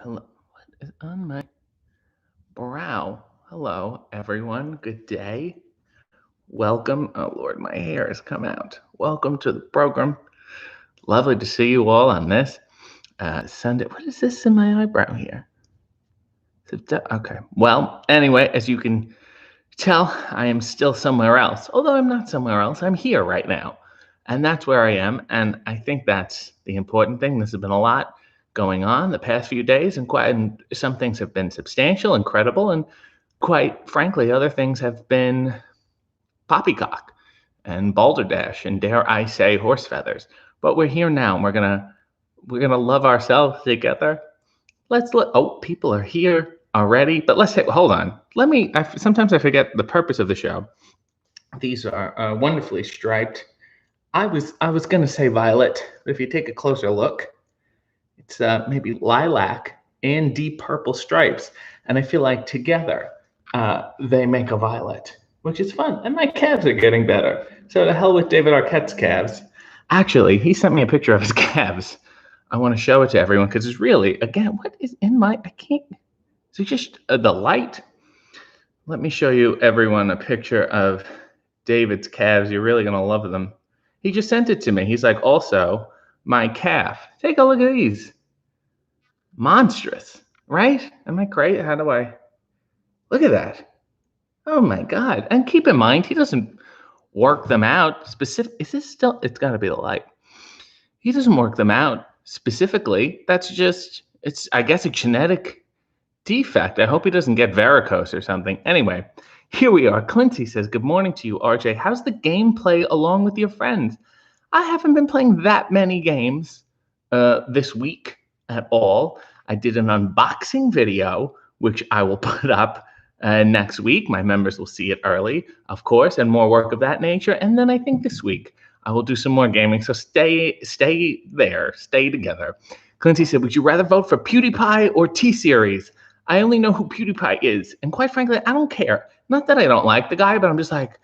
Hello. What is on my brow? Hello, everyone. Good day. Welcome. Oh, Lord, my hair has come out. Welcome to the program. Lovely to see you all on this Sunday. What is this in my eyebrow here? Okay. Well, anyway, as you can tell, I am still somewhere else. Although I'm not somewhere else, I'm here right now. And that's where I am. And I think that's the important thing. This has been a lot going on the past few days, and some things have been substantial, incredible, and quite frankly, other things have been poppycock and balderdash and, dare I say, horse feathers. But we're here now, and we're gonna love ourselves together. People are here already, but hold on. Sometimes I forget the purpose of the show. These are wonderfully striped. I was gonna say violet, but if you take a closer look, it's maybe lilac and deep purple stripes, and I feel like together they make a violet, which is fun. And my calves are getting better. So to hell with David Arquette's calves. Actually, he sent me a picture of his calves. I want to show it to everyone because it's really, again, what is in my? I can't. Is it just the light? Let me show you everyone a picture of David's calves. You're really gonna love them. He just sent it to me. He's like, also, my calf. Take a look at these. Monstrous, right? Am I great? How do I look at that? Oh my God. And keep in mind, he doesn't work them out specific. Is this still? It's got to be the light. He doesn't work them out specifically. That's just, I guess, a genetic defect. I hope he doesn't get varicose or something. Anyway, here we are. Quincy says, good morning to you, RJ. How's the gameplay along with your friends? I haven't been playing that many games this week at all. I did an unboxing video, which I will put up next week. My members will see it early, of course, and more work of that nature. And then I think this week I will do some more gaming. So stay there, stay together. Quincy said, would you rather vote for PewDiePie or T-Series? I only know who PewDiePie is. And quite frankly, I don't care. Not that I don't like the guy, but I'm just like,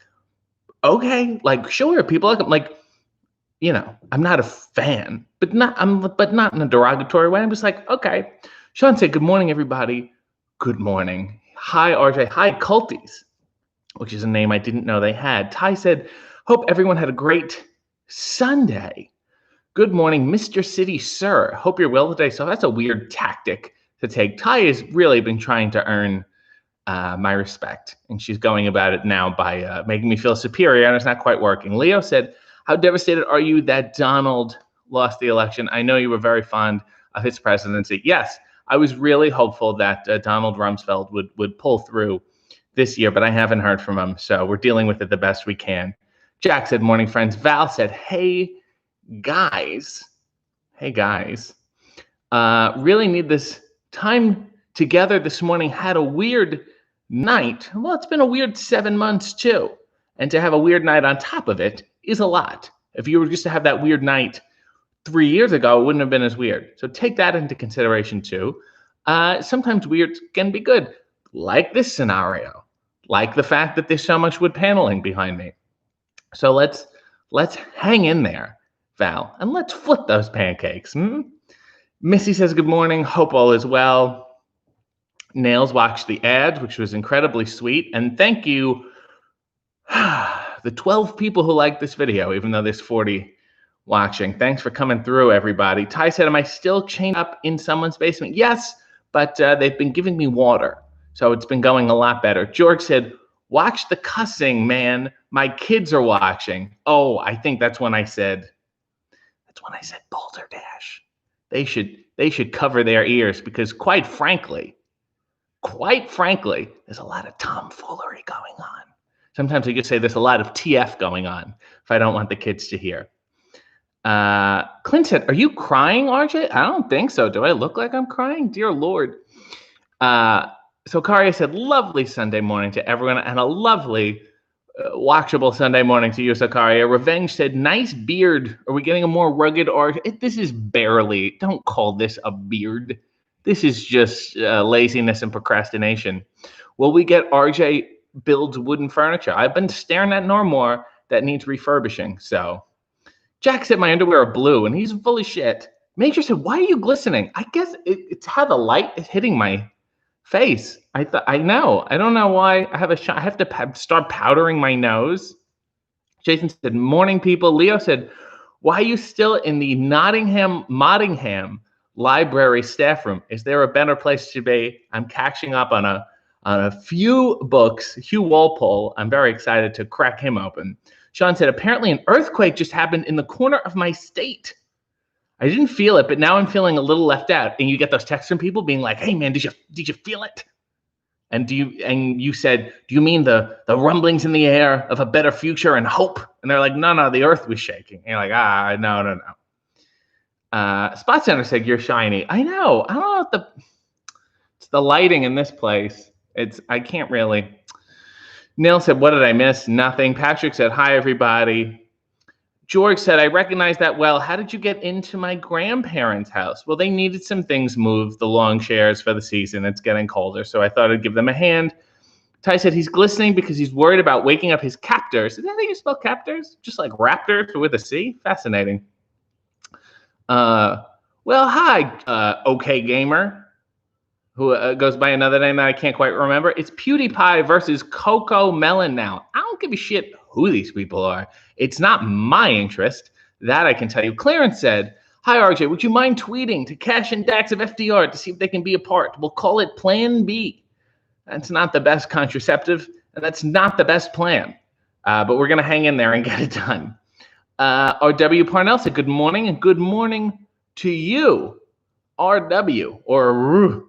okay, like, sure, people like him. Like, you know, I'm not a fan, but not in a derogatory way. I'm just like, okay. Sean said, good morning, everybody. Good morning. Hi, RJ. Hi, Culties, which is a name I didn't know they had. Ty said, hope everyone had a great Sunday. Good morning, Mr. City Sir. Hope you're well today. So that's a weird tactic to take. Ty has really been trying to earn my respect, and she's going about it now by making me feel superior, and it's not quite working. Leo said, how devastated are you that Donald lost the election? I know you were very fond of his presidency. Yes, I was really hopeful that Donald Rumsfeld would pull through this year, but I haven't heard from him, so we're dealing with it the best we can. Jack said, morning, friends. Val said, hey, guys. Hey, guys. Really need this time together this morning. Had a weird night. Well, it's been a weird 7 months, too. And to have a weird night on top of it is a lot. If you were just to have that weird night 3 years ago, it wouldn't have been as weird. So take that into consideration, too. Sometimes weird can be good, like this scenario, like the fact that there's so much wood paneling behind me. So let's hang in there, Val, and let's flip those pancakes. Missy says, good morning. Hope all is well. Nails watched the ads, which was incredibly sweet. And thank you, the 12 people who liked this video, even though there's 40 watching. Thanks for coming through, everybody. Ty said, am I still chained up in someone's basement? Yes, but they've been giving me water, so it's been going a lot better. George said, watch the cussing, man. My kids are watching. Oh, I think that's when I said balderdash. They should cover their ears because quite frankly, there's a lot of tomfoolery going on. Sometimes I just say there's a lot of TF going on if I don't want the kids to hear. Clint said, are you crying, RJ? I don't think so. Do I look like I'm crying? Dear Lord. So Karia said, lovely Sunday morning to everyone and a lovely watchable Sunday morning to you, Sakaria. Revenge said, nice beard. Are we getting a more rugged RJ? This is barely, don't call this a beard. This is just laziness and procrastination. Will we get RJ builds wooden furniture? I've been staring at Normore that needs refurbishing. So Jack said my underwear are blue, and he's full of shit. Major said, "Why are you glistening?" I guess it's how the light is hitting my face. I know. I don't know why I have a shot. I have to start powdering my nose. Jason said, "Morning, people." Leo said, "Why are you still in the Mottingham library staff room? Is there a better place to be? I'm catching up on a few books. Hugh Walpole. I'm very excited to crack him open." Sean said, "Apparently an earthquake just happened in the corner of my state. I didn't feel it, but now I'm feeling a little left out." And you get those texts from people being like, "Hey man, did you feel it?" And you said, "Do you mean the rumblings in the air of a better future and hope?" And they're like, no, the earth was shaking. And you're like, no. Spot Center said, "You're shiny." I know. I don't know if it's the lighting in this place. I can't really. Neil said, "What did I miss?" Nothing. Patrick said, "Hi, everybody." George said, "I recognize that well. How did you get into my grandparents' house?" Well, they needed some things moved, the lawn chairs for the season. It's getting colder, so I thought I'd give them a hand. Ty said he's glistening because he's worried about waking up his captors. Is that how you spell captors? Just like raptors with a C? Fascinating. Well, hi, OK Gamer, who goes by another name that I can't quite remember. It's PewDiePie versus Coco Melon now. I don't give a shit who these people are. It's not my interest. That I can tell you. Clarence said, "Hi, RJ. Would you mind tweeting to Cash and Dax of FDR to see if they can be a part? We'll call it Plan B." That's not the best contraceptive, and that's not the best plan. But we're going to hang in there and get it done. R.W. Parnell said, "Good morning," and good morning to you, R.W., or R,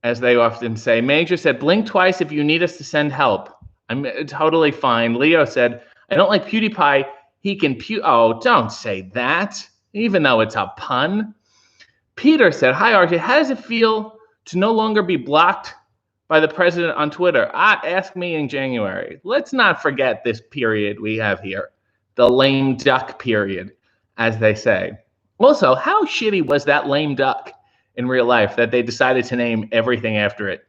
as they often say. Major said, "Blink twice if you need us to send help." I'm totally fine. Leo said, "I don't like PewDiePie. He can Oh, don't say that, even though it's a pun." Peter said, "Hi, RJ. How does it feel to no longer be blocked by the president on Twitter?" Ask me in January. Let's not forget this period we have here. The lame duck period, as they say. Also, how shitty was that lame duck in real life that they decided to name everything after it?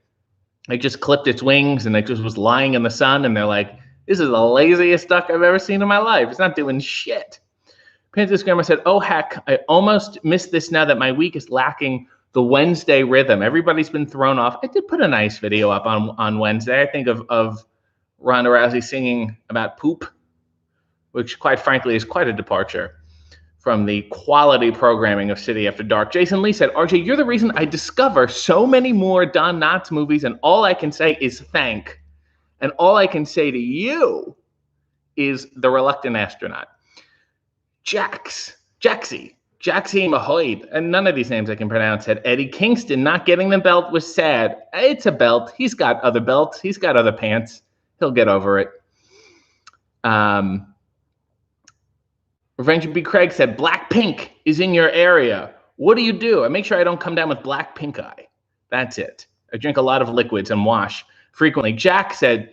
It just clipped its wings and it just was lying in the sun, and they're like, "This is the laziest duck I've ever seen in my life. It's not doing shit." Panthers Grammar said, "Oh heck, I almost missed this now that my week is lacking the Wednesday rhythm. Everybody's been thrown off." I did put a nice video up on Wednesday, I think, of Ronda Rousey singing about poop, which quite frankly is quite a departure from the quality programming of City After Dark. Jason Lee said, "RJ, you're the reason I discover so many more Don Knotts movies, and all I can say is thank. And all I can say to you is The Reluctant Astronaut." Jaxie Mahoyd, and none of these names I can pronounce, said, "Eddie Kingston not getting the belt was sad. It's a belt. He's got other belts. He's got other pants. He'll get over it." Revenge B. Craig said, "Blackpink is in your area. What do you do?" I make sure I don't come down with black pink eye. That's it. I drink a lot of liquids and wash frequently. Jack said,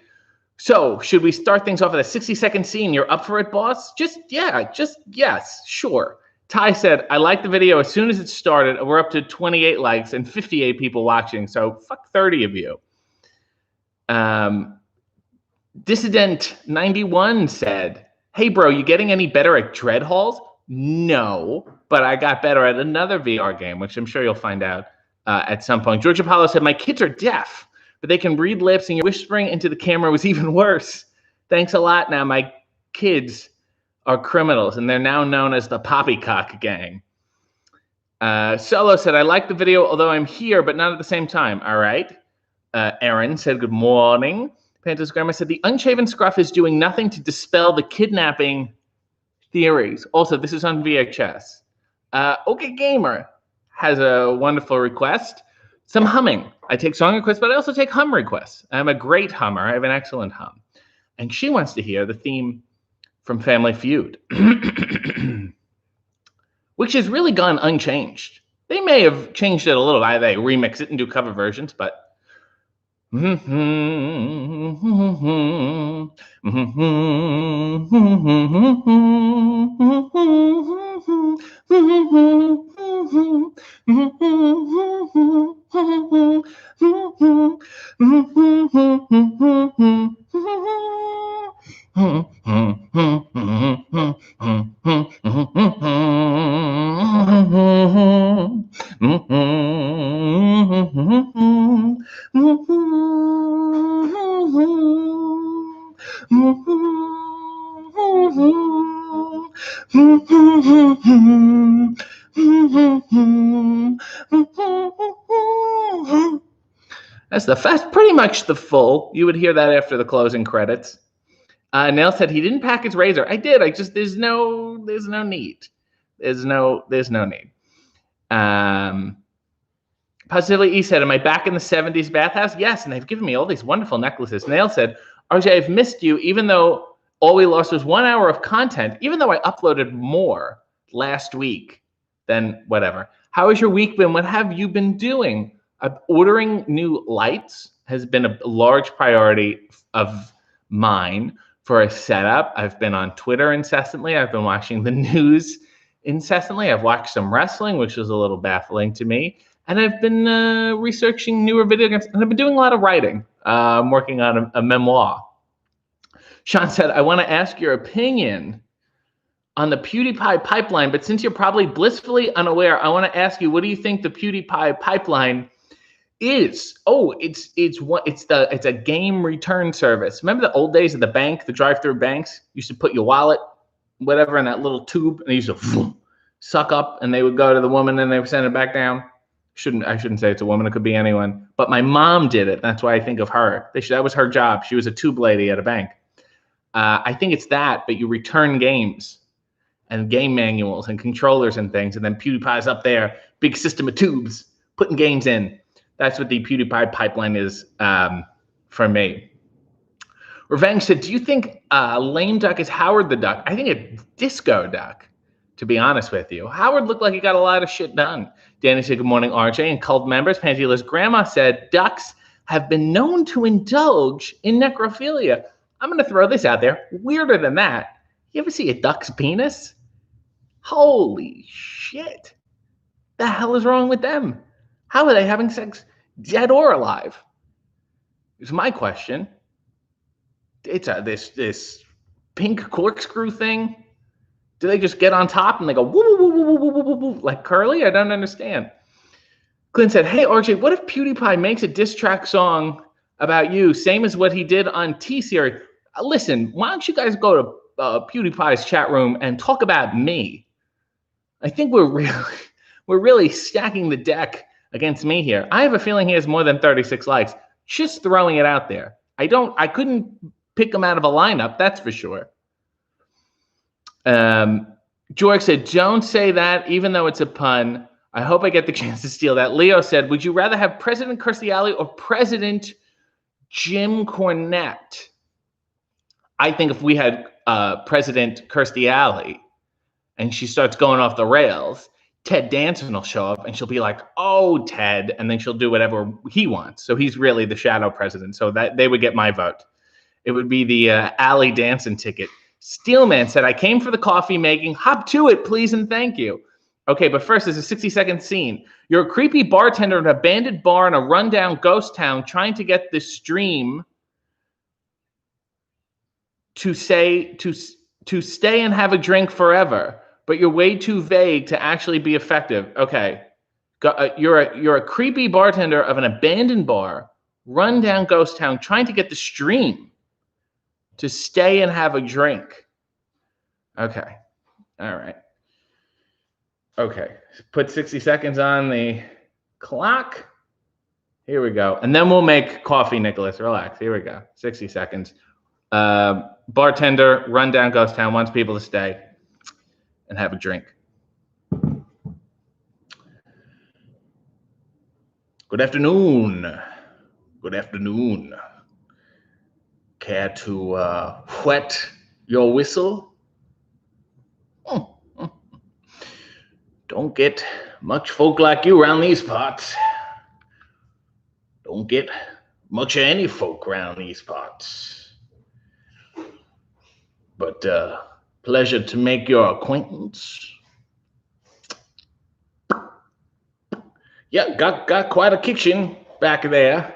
"So should we start things off with a 60-second scene? You're up for it, boss?" Just yes, sure. Ty said, "I liked the video as soon as it started. We're up to 28 likes and 58 people watching, so fuck 30 of you." Dissident 91 said, "Hey bro, you getting any better at dread halls?" No, but I got better at another VR game, which I'm sure you'll find out at some point. George Apollo said, "My kids are deaf, but they can read lips, and your whispering into the camera was even worse. Thanks a lot. Now my kids are criminals, and they're now known as the Poppycock Gang." Solo said, "I like the video, although I'm here, but not at the same time." All right. Aaron said, "Good morning." Pantas Grandma said, "The unshaven scruff is doing nothing to dispel the kidnapping theories." Also, this is on VHS. OK Gamer has a wonderful request. Some humming. I take song requests, but I also take hum requests. I'm a great hummer. I have an excellent hum. And she wants to hear the theme from Family Feud, which has really gone unchanged. They may have changed it a little. They remix it and do cover versions, but That's pretty much the full. You would hear that after the closing credits. Nell said he didn't pack his razor. I did. I just there's no need. There's no need. Positively E said, am I back in the 70s bathhouse? Yes, and they've given me all these wonderful necklaces. Nail said, RJ, I've missed you, even though all we lost was 1 hour of content, even though I uploaded more last week than whatever. How has your week been? What have you been doing? Ordering new lights has been a large priority of mine for a setup. I've been on Twitter incessantly. I've been watching the news incessantly. I've watched some wrestling, which was a little baffling to me. And I've been researching newer video games, and I've been doing a lot of writing. I'm working on a memoir. Sean said, I want to ask your opinion on the PewDiePie pipeline, but since you're probably blissfully unaware, I want to ask you, what do you think the PewDiePie pipeline is? Oh, it's a game return service. Remember the old days of the bank, the drive-through banks? You used to put your wallet, whatever, in that little tube, and they used to suck up, and they would go to the woman, and they would send it back down. I shouldn't say it's a woman. It could be anyone. But my mom did it. That's why I think of her. That was her job. She was a tube lady at a bank. I think it's that, but you return games and game manuals and controllers and things, and then PewDiePie's up there, big system of tubes, putting games in. That's what the PewDiePie pipeline is for me. Revenge said, do you think Lame Duck is Howard the Duck? I think it's Disco Duck, to be honest with you. Howard looked like he got a lot of shit done. Danny said, good morning, RJ. And cult members, Pantela's grandma said, ducks have been known to indulge in necrophilia. I'm going to throw this out there. Weirder than that, you ever see a duck's penis? Holy shit. The hell is wrong with them? How are they having sex, dead or alive? Is my question. It's this pink corkscrew thing. Do they just get on top and they go woo woo woo woo woo woo woo like Curly? I don't understand. Clint said, "Hey RJ, what if PewDiePie makes a diss track song about you, same as what he did on T-Series? Listen, why don't you guys go to PewDiePie's chat room and talk about me? I think we're really stacking the deck against me here. I have a feeling he has more than 36 likes. Just throwing it out there. I couldn't pick him out of a lineup, that's for sure." George said, don't say that, even though it's a pun. I hope I get the chance to steal that. Leo said, would you rather have President Kirstie or President Jim Cornette? I think if we had President Kirstie and she starts going off the rails, Ted Danson will show up and she'll be like, oh, Ted, and then she'll do whatever he wants. So he's really the shadow president. So that they would get my vote. It would be the Allie Danson ticket. Steelman said, I came for the coffee making. Hop to it, please, and thank you. Okay, but first, there's a 60-second scene. You're a creepy bartender in an abandoned bar in a rundown ghost town trying to get the stream to stay and have a drink forever, but you're way too vague to actually be effective. Okay, you're a creepy bartender of an abandoned bar, rundown ghost town trying to get the stream to stay and have a drink. Okay. All right. Okay. Put 60 seconds on the clock. Here we go. And then we'll make coffee, Nicholas. Relax. Here we go. 60 seconds. Bartender, rundown ghost town, wants people to stay and have a drink. Good afternoon. Good afternoon. Care to whet your whistle? Don't get much folk like you around these parts. Don't get much of any folk around these parts. But pleasure to make your acquaintance. Yeah, got quite a kitchen back there.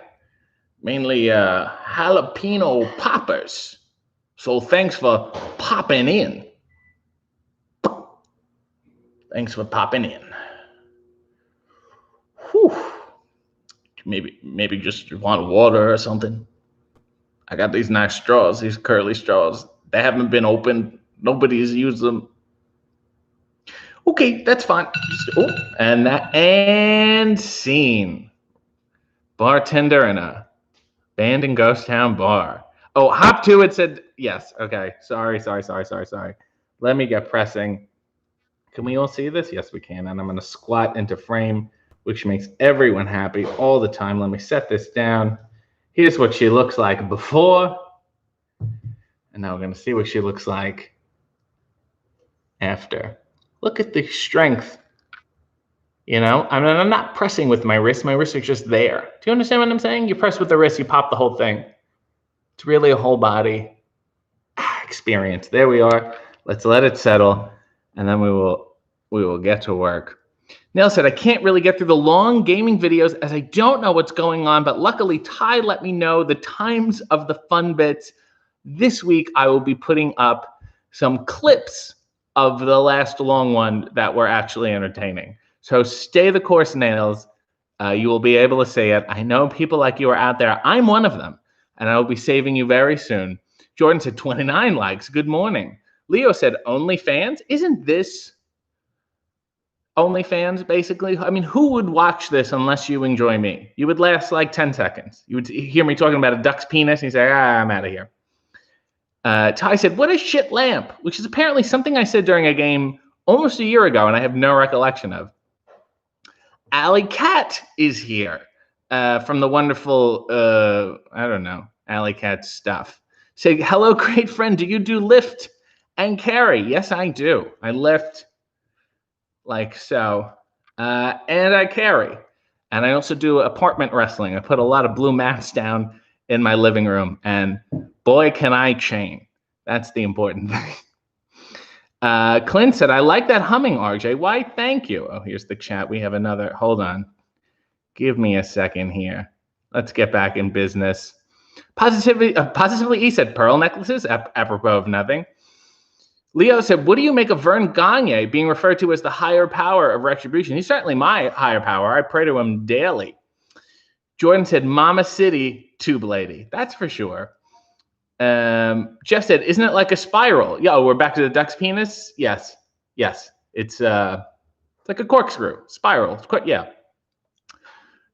Mainly jalapeno poppers. So thanks for popping in. Thanks for popping in. maybe just want water or something. I got these nice straws, these curly straws. They haven't been opened. Nobody's used them. Okay, that's fine. And scene. Bartender in a abandoned ghost town bar. Oh, Hop 2 had said yes. Okay. Sorry. Let me get pressing. Can we all see this? Yes, we can. And I'm going to squat into frame, which makes everyone happy all the time. Let me set this down. Here's what she looks like before. And now we're going to see what she looks like after. Look at the strength. You know, I mean, I'm not pressing with my wrist. My wrists are just there. Do you understand what I'm saying? You press with the wrist, you pop the whole thing. It's really a whole body experience. There we are. Let's let it settle, and then we will get to work. Neil said, I can't really get through the long gaming videos as I don't know what's going on, but luckily Ty let me know the times of the fun bits. This week, I will be putting up some clips of the last long one that were actually entertaining. So stay the course, Nails. You will be able to see it. I know people like you are out there. I'm one of them, and I will be saving you very soon. Jordan said 29 likes. Good morning. Leo said OnlyFans. Isn't this OnlyFans, basically? I mean, who would watch this unless you enjoy me? You would last like 10 seconds. You would hear me talking about a duck's penis, and you say, I'm out of here. Ty said, what is shit lamp? Which is apparently something I said during a game almost a year ago, and I have no recollection of. Alley Cat is here from the wonderful, I don't know, Alley Cat stuff. Say, hello, great friend. Do you do lift and carry? Yes, I do. I lift like so, and I carry. And I also do apartment wrestling. I put a lot of blue mats down in my living room, and boy, can I chain. That's the important thing. Clint said, I like that humming, RJ. Why, thank you. Oh, here's the chat. We have another. Hold on. Give me a second here. Let's get back in business. Positively, he said, pearl necklaces, apropos of nothing. Leo said, what do you make of Vern Gagne being referred to as the higher power of retribution? He's certainly my higher power. I pray to him daily. Jordan said, Mama City tube lady. That's for sure. Jeff said, isn't it like a spiral? Yeah, we're back to the duck's penis. Yes. It's like a corkscrew spiral. It's quite, yeah.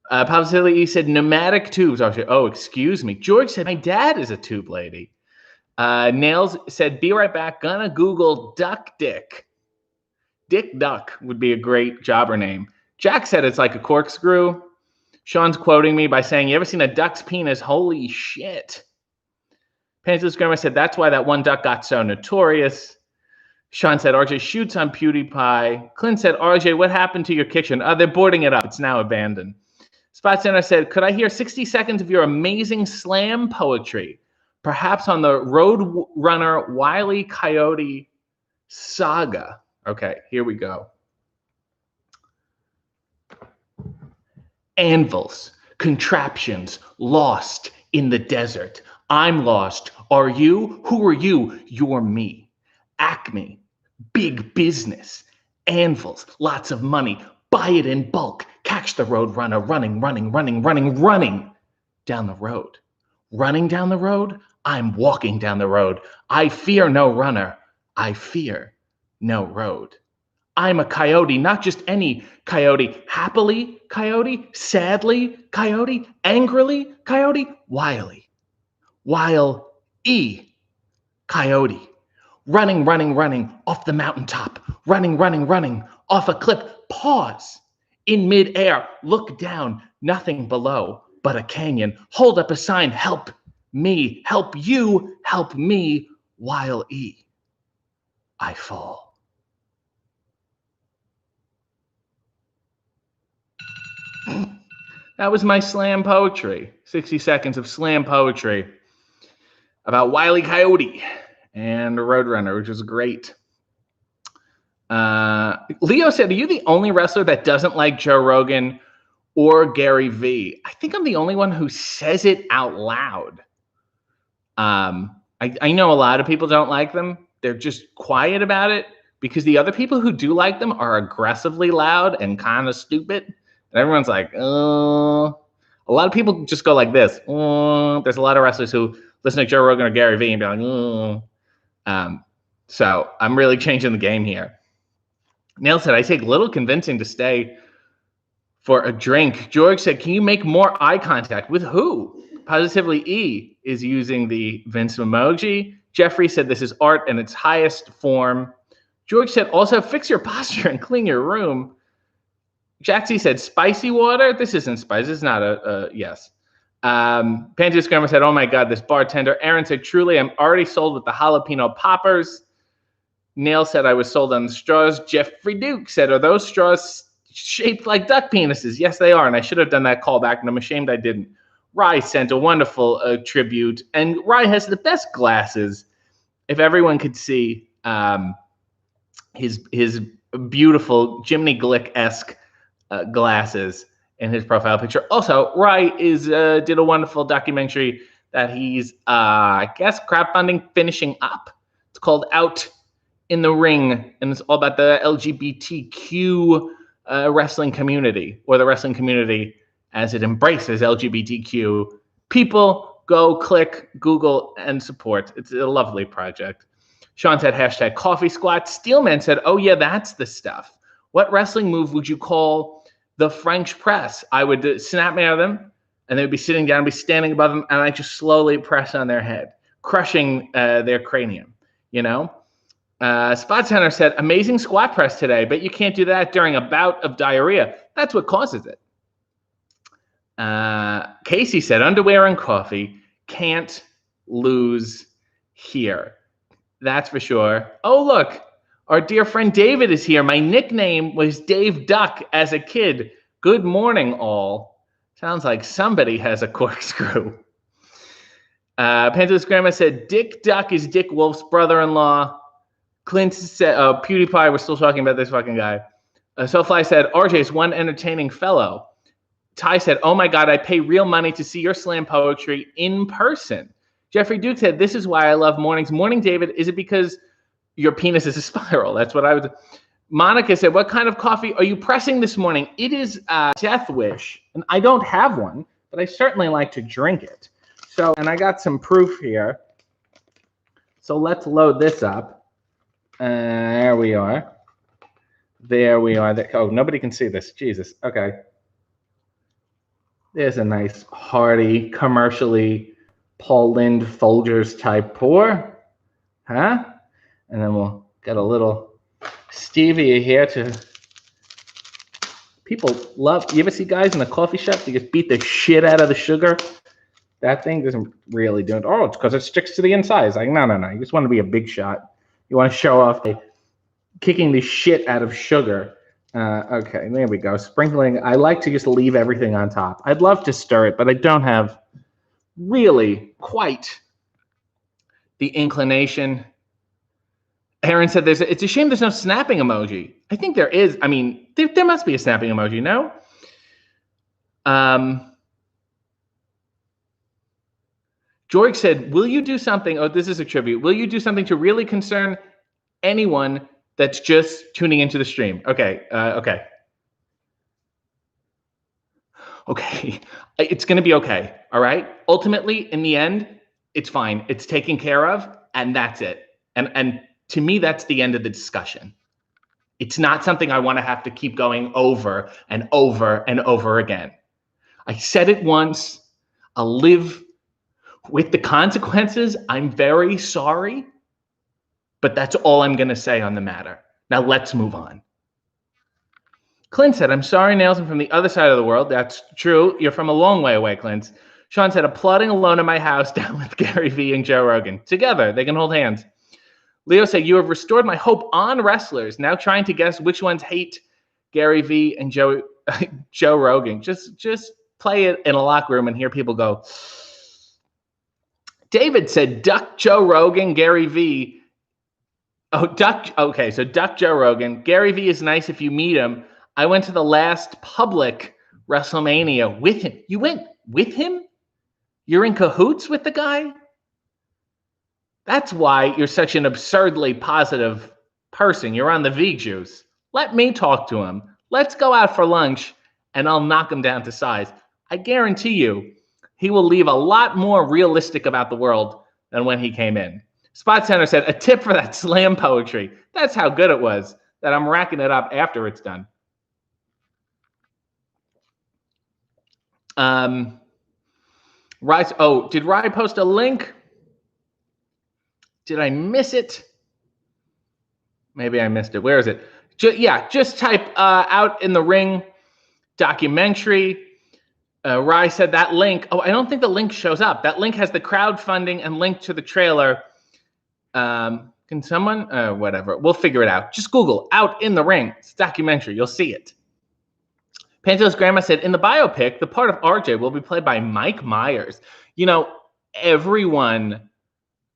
Positively said pneumatic tubes. Oh, excuse me. George said, my dad is a tube lady. Nails said, be right back. Gonna Google duck dick. Dick Duck would be a great jobber name. Jack said it's like a corkscrew. Sean's quoting me by saying, you ever seen a duck's penis? Holy shit. Pantsless Grandma said, that's why that one duck got so notorious. Sean said, RJ shoots on PewDiePie. Clint said, RJ, what happened to your kitchen? They're boarding it up. It's now abandoned. Spot Center said, could I hear 60 seconds of your amazing slam poetry? Perhaps on the Road Runner Wile E. Coyote saga. Okay, here we go. Anvils, contraptions, lost in the desert. I'm lost. Are you? Who are you? You're me. Acme, big business. Anvils, lots of money. Buy it in bulk. Catch the road runner running down the road. Running down the road? I'm walking down the road. I fear no runner. I fear no road. I'm a coyote, not just any coyote. Happily, coyote. Sadly, coyote. Angrily, coyote. Wily. Wile E. Coyote. Running off the mountaintop. Running off a cliff. Pause. In midair, look down. Nothing below but a canyon. Hold up a sign. Help me. Help you. Help me. Wile E. I fall. That was my slam poetry. 60 seconds of slam poetry about Wile E. Coyote and Roadrunner, which was great. Leo said, are you the only wrestler that doesn't like Joe Rogan or Gary Vee? I think I'm the only one who says it out loud. I know a lot of people don't like them. They're just quiet about it because the other people who do like them are aggressively loud and kind of stupid. And everyone's like, oh. A lot of people just go like this. There's a lot of wrestlers who listen to Joe Rogan or Gary Vee and be like, so I'm really changing the game here. Neil said, I take little convincing to stay for a drink. George said, can you make more eye contact? With who? Positively E is using the Vince emoji. Jeffrey said, this is art in its highest form. George said, also fix your posture and clean your room. Jaxie said, spicy water? This isn't spicy. This is not a yes. Pantheus Grammar said, oh my God, this bartender. Aaron said, truly, I'm already sold with the jalapeno poppers. Neil said, I was sold on the straws. Jeffrey Duke said, are those straws shaped like duck penises? Yes, they are. And I should have done that callback, and I'm ashamed I didn't. Rye sent a wonderful tribute. And Rye has the best glasses. If everyone could see his beautiful Jiminy Glick-esque glasses in his profile picture. Also, Rye did a wonderful documentary that he's, I guess, crowdfunding finishing up. It's called Out in the Ring, and it's all about the LGBTQ wrestling community, or the wrestling community as it embraces LGBTQ people. Go click, Google, and support. It's a lovely project. Sean said, hashtag coffee squat. Steelman said, oh yeah, that's the stuff. What wrestling move would you call the French press? I would snap me out of them, and they would be sitting down, be standing above them, and I just slowly press on their head, crushing their cranium, you know? Spot Center said, amazing squat press today, but you can't do that during a bout of diarrhea. That's what causes it. Casey said, underwear and coffee, can't lose here. That's for sure. Oh, look, our dear friend David is here. My nickname was Dave Duck as a kid. Good morning, all. Sounds like somebody has a corkscrew. Panthelis Grandma said, Dick Duck is Dick Wolf's brother-in-law. Clint said, PewDiePie, we're still talking about this fucking guy. Soulfly said, RJ's one entertaining fellow. Ty said, oh my God, I pay real money to see your slam poetry in person. Jeffrey Duke said, this is why I love mornings. Morning, David, is it because your penis is a spiral? That's what I would. Monica said, what kind of coffee are you pressing this morning? It is Death Wish, and I don't have one, but I certainly like to drink it. So, and I got some proof here. So let's load this up. There we are. There we are. Oh, nobody can see this. Jesus. Okay. There's a nice, hearty, commercially Paul Lind Folgers type pour. Huh? And then we'll get a little stevia here to... People love... You ever see guys in a coffee shop? They just beat the shit out of the sugar. That thing doesn't really do it. Oh, it's because it sticks to the inside. It's like, no. You just want to be a big shot. You want to show off kicking the shit out of sugar. Okay, there we go. Sprinkling. I like to just leave everything on top. I'd love to stir it, but I don't have really quite the inclination. Aaron said, it's a shame there's no snapping emoji. I think there is. I mean, there must be a snapping emoji, no? George said, will you do something? Oh, this is a tribute. Will you do something to really concern anyone that's just tuning into the stream? Okay. Okay. It's going to be okay. All right. Ultimately, in the end, it's fine. It's taken care of, and that's it. And to me, that's the end of the discussion. It's not something I want to have to keep going over and over and over again. I said it once. I'll live with the consequences. I'm very sorry, but that's all I'm going to say on the matter. Now let's move on. Clint said, I'm sorry, Nails, I'm from the other side of the world. That's true. You're from a long way away, Clint. Sean said, applauding alone in my house down with Gary Vee and Joe Rogan. Together, they can hold hands. Leo said, you have restored my hope on wrestlers. Now trying to guess which ones hate Gary Vee and Joe Rogan. Just play it in a locker room and hear people go. David said, duck Joe Rogan, Gary Vee. Oh, duck. Okay, so duck Joe Rogan. Gary Vee is nice if you meet him. I went to the last public WrestleMania with him. You went with him? You're in cahoots with the guy? That's why you're such an absurdly positive person. You're on the V juice. Let me talk to him. Let's go out for lunch, and I'll knock him down to size. I guarantee you, he will leave a lot more realistic about the world than when he came in. Spot Center said, a tip for that slam poetry. That's how good it was that I'm racking it up after it's done. Did Rye post a link? Did I miss it? Maybe I missed it. Where is it? Just type Out in the Ring documentary. Rye said that link. Oh, I don't think the link shows up. That link has the crowdfunding and link to the trailer. Can someone? Whatever. We'll figure it out. Just Google Out in the Ring. It's a documentary. You'll see it. Panto's grandma said, in the biopic, the part of RJ will be played by Mike Myers. You know, everyone,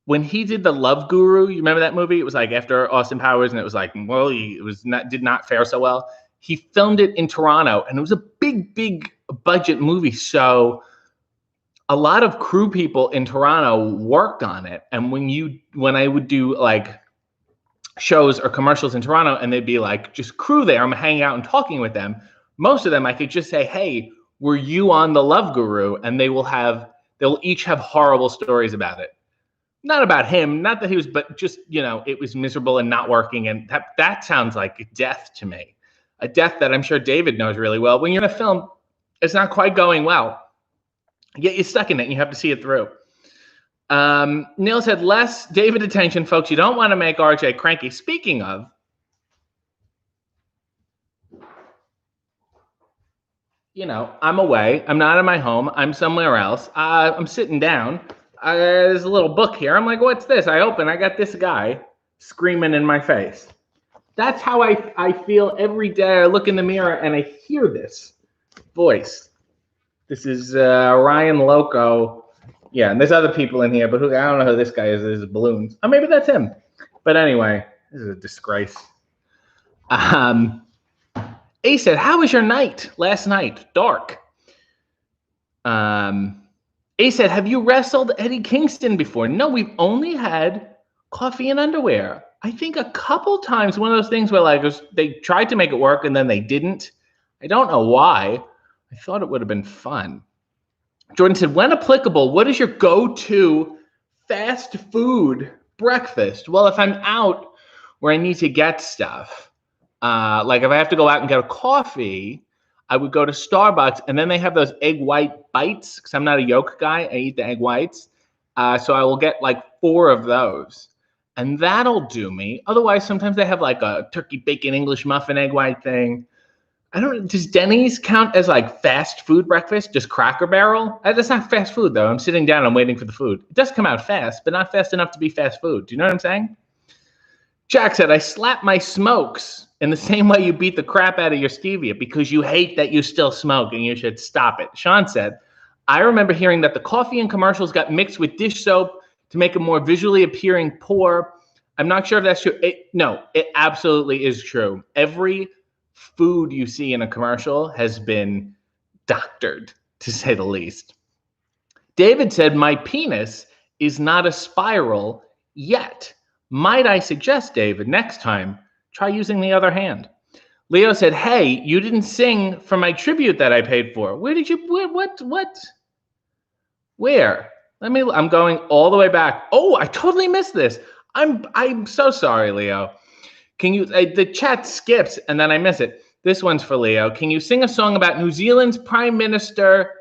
when he did The Love Guru, you remember that movie? It was like after Austin Powers, and it was like, well, did not fare so well. He filmed it in Toronto, and it was a big budget movie. So a lot of crew people in Toronto worked on it. And when I would do like shows or commercials in Toronto, and they'd be like, just crew there, I'm hanging out and talking with them. Most of them, I could just say, hey, were you on The Love Guru? And they'll each have horrible stories about it. Not about him, not that he was, but just, it was miserable and not working. And that sounds like death to me. A death that I'm sure David knows really well. When you're in a film, it's not quite going well. Yet you're stuck in it and you have to see it through. Neil said, less David attention, folks. You don't want to make RJ cranky. Speaking of, I'm away. I'm not in my home. I'm somewhere else. I'm sitting down. There's a little book here. I'm like, what's this? I open. I got this guy screaming in my face. That's how I feel every day. I look in the mirror and I hear this voice. This is Ryan Loco. Yeah, and there's other people in here, but I don't know who this guy is. There's balloons. Oh, maybe that's him. But anyway, this is a disgrace. A said, how was your night last night? Dark. A said, have you wrestled Eddie Kingston before? No, we've only had coffee and underwear. I think a couple times, one of those things where like they tried to make it work and then they didn't. I don't know why. I thought it would have been fun. Jordan said, when applicable, what is your go-to fast food breakfast? Well, if I'm out where I need to get stuff, like if I have to go out and get a coffee, I would go to Starbucks, and then they have those egg white bites, because I'm not a yolk guy. I eat the egg whites. So I will get like 4 of those, and that'll do me. Otherwise, sometimes they have like a turkey bacon English muffin egg white thing. Does Denny's count as like fast food breakfast? Just Cracker Barrel? That's not fast food, though. I'm sitting down, I'm waiting for the food. It does come out fast, but not fast enough to be fast food. Do you know what I'm saying? Jack said, I slap my smokes in the same way you beat the crap out of your stevia because you hate that you still smoke and you should stop it. Sean said, I remember hearing that the coffee in commercials got mixed with dish soap to make a more visually appearing pour. I'm not sure if that's true. No, it absolutely is true. Every food you see in a commercial has been doctored, to say the least. David said, my penis is not a spiral yet. Might I suggest, David, next time, try using the other hand. Leo said, hey, you didn't sing for my tribute that I paid for. Where did you, what? Where? I'm going all the way back. Oh, I totally missed this. I'm so sorry, Leo. Can you, the chat skips and then I miss it. This one's for Leo. Can you sing a song about New Zealand's Prime Minister,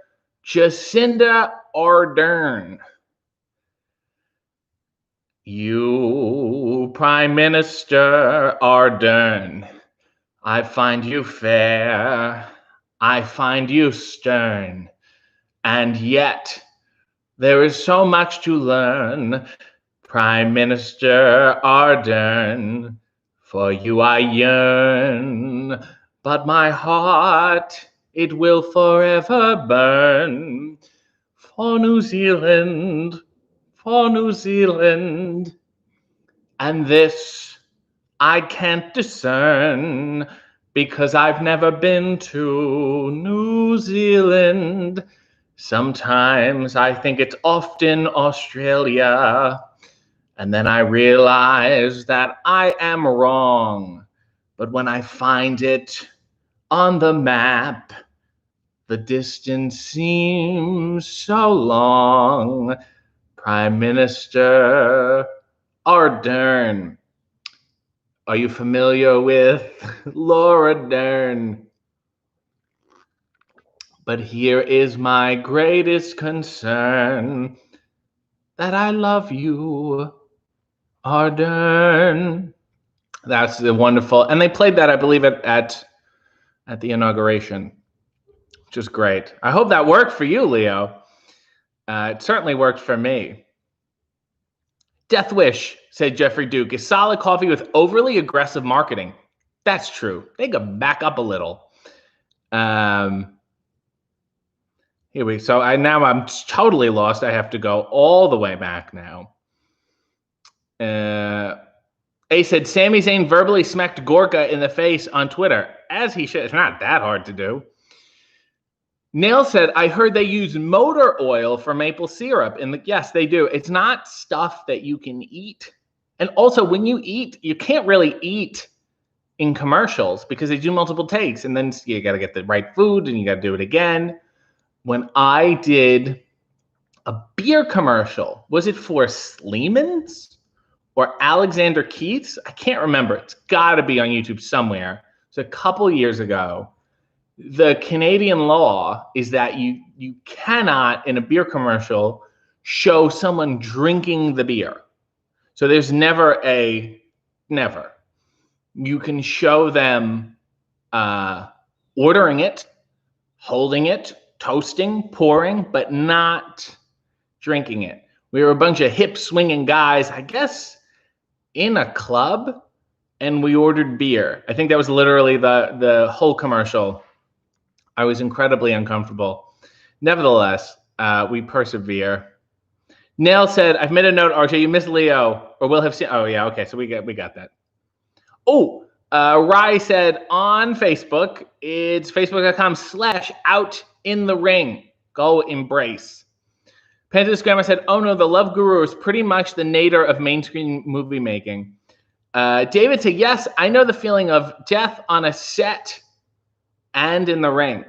Jacinda Ardern? You, Prime Minister Ardern, I find you fair, I find you stern, and yet there is so much to learn. Prime Minister Ardern, for you I yearn, but my heart, it will forever burn for New Zealand. For New Zealand, and this I can't discern because I've never been to New Zealand. Sometimes I think it's often Australia, and then I realize that I am wrong. But when I find it on the map, The distance seems so long. Prime Minister Ardern. Are you familiar with Laura Dern? But here is my greatest concern, that I love you, Ardern. That's the wonderful, and they played that, I believe, at the inauguration, which is great. I hope that worked for you, Leo. It certainly worked for me. Death Wish, said Jeffrey Duke, is solid coffee with overly aggressive marketing. That's true. They could back up a little. Here we so I'm totally lost. I have to go all the way back now. A said Sami Zayn verbally smacked Gorka in the face on Twitter, as he should. It's not that hard to do. Nail said, I heard they use motor oil for maple syrup. Yes, they do. It's not stuff that you can eat. And also, when you eat, you can't really eat in commercials because they do multiple takes. And then you got to get the right food and you got to do it again. When I did a beer commercial, was it for Sleeman's or Alexander Keith's? I can't remember. It's got to be on YouTube somewhere. It's a couple years ago. The Canadian law is that you cannot, in a beer commercial, show someone drinking the beer. So there's never. You can show them ordering it, holding it, toasting, pouring, but not drinking it. We were a bunch of hip swinging guys, I guess, in a club, and we ordered beer. I think that was literally the whole commercial. I was incredibly uncomfortable. Nevertheless, we persevere. Nail said, I've made a note, RJ, you missed Leo, or will have seen. Oh, yeah, okay, so we got that. Oh, Rye said on Facebook, it's facebook.com/outinthering. Go embrace. Panthers Grammar said, oh no, the Love Guru is pretty much the nadir of mainstream movie making. David said, yes, I know the feeling of death on a set and in the ring.